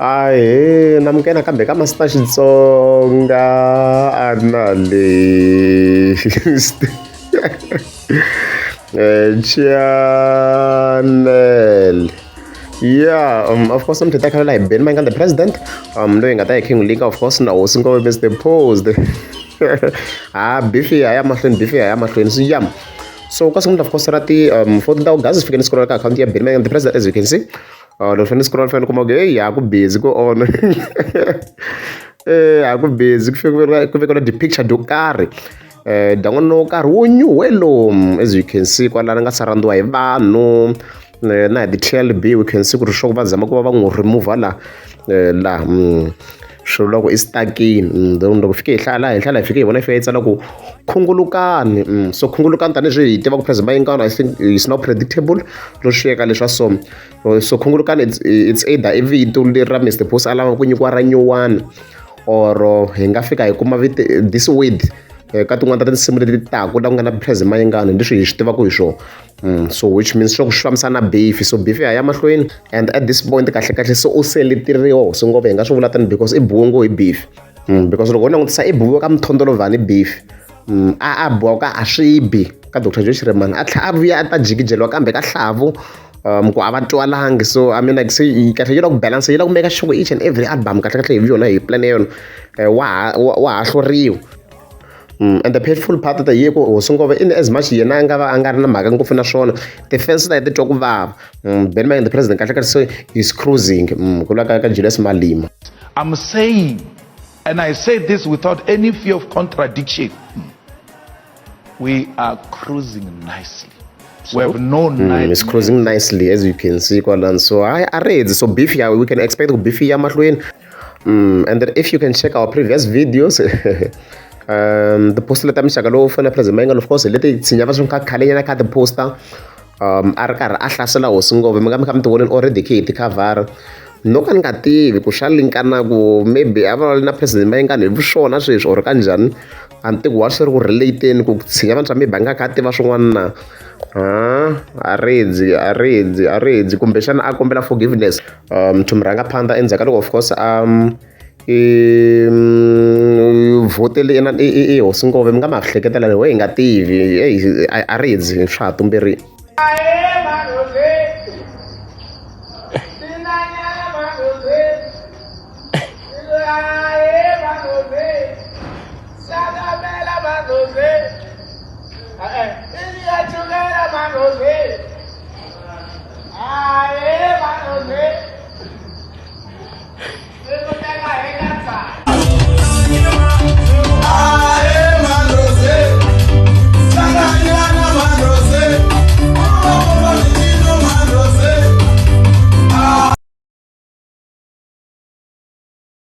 Ahee, namukela kambe ka Master Xitsonga analyst channel. Yeah, of course, I'm Tita like Ben Mangan, the president. Doing a King League, of course, now single best the posed. Biffy, I am a friend, Biffy, I am a friend, so yam. So, because of course, Rati, for the dog, guys, if you can scroll account here, Ben Mangan, the president, as you can see. The friend scroll fan come again, yeah, go busy, go on. I go busy, if you're going to picture do carry. Don't know car, well, as you can see, Kuala Sarando, Ivano. Na the TLB we can see ku ri swo va zama ku va n'wi remove la swilo loko i stuckini then loko fike hi hlaya hi hlaya hi fike hi vona yi tsala ku khungulukani so khungulukani tanihileswi hi tiva ku president Mayengani I think is not predictable ro xiyeka leswa so khungulukani it's either i vito leri ra Mr Boss a lava ku nyikiwa ra nyuwani or hi nga fika hi kuma this word ka tin'wana ta tinsimu leti taku la ku nga na president Mayengani leswi hi swi tivaka hi swona so which means swa ku swi fambisana beef so beef ya mahlweni and at this point kahle kahle so u seleteriwa so ngopfu hi nga swi vula tani because i buwe ngo hi beef because loko u langutisa i buwe ka mthondolovhani beef a buwa ka a swi bi ka Dr Joyce Remani a tlhela a vuya a ta jikijeliwa kambe ka hlavu ku a va twalangi so I mean like se kahle yi la ku balance yi la ku make sure each and every album kahle kahle hi yona hi plan yona wa ha hloriwa and the painful part of the year in as much yena a nga ri na mhaka ngopfu na swona the fans ta ti twa ku vava Ben Mangan the president kahle kahle so he's cruising ku la ka Julius Malema. I'm saying, and I say this without any fear of contradiction, we are cruising nicely. So, we have no night. It's cruising nicely as you can see so I read so beef ya we can expect beef ya mahlweni and then if you can check our previous videos the poster leta mixaka lowu fana president Mayengani of course leti tshinya va swi kha khale nyana ka the poster a ri karhi a hlasela hosi ngopfu mi kha mi ti voneni already khe hi ti cover no ka ni nga tivi ku swa linkana ku maybe a vulavula na president Mayengani hi swona sweswi or kanjhani a ni tivi wa swi ri ku relateni ku tshinya vanhu maybe a nga kha a tiva swin'wana na a redzi kumbexana a kombela forgiveness to mi rhanga phanda endzhaku ka loko of course vhotele i hosi ngopfu mi nga ma hleketela we hi nga tivi a redzi swa ha tumberile Aê,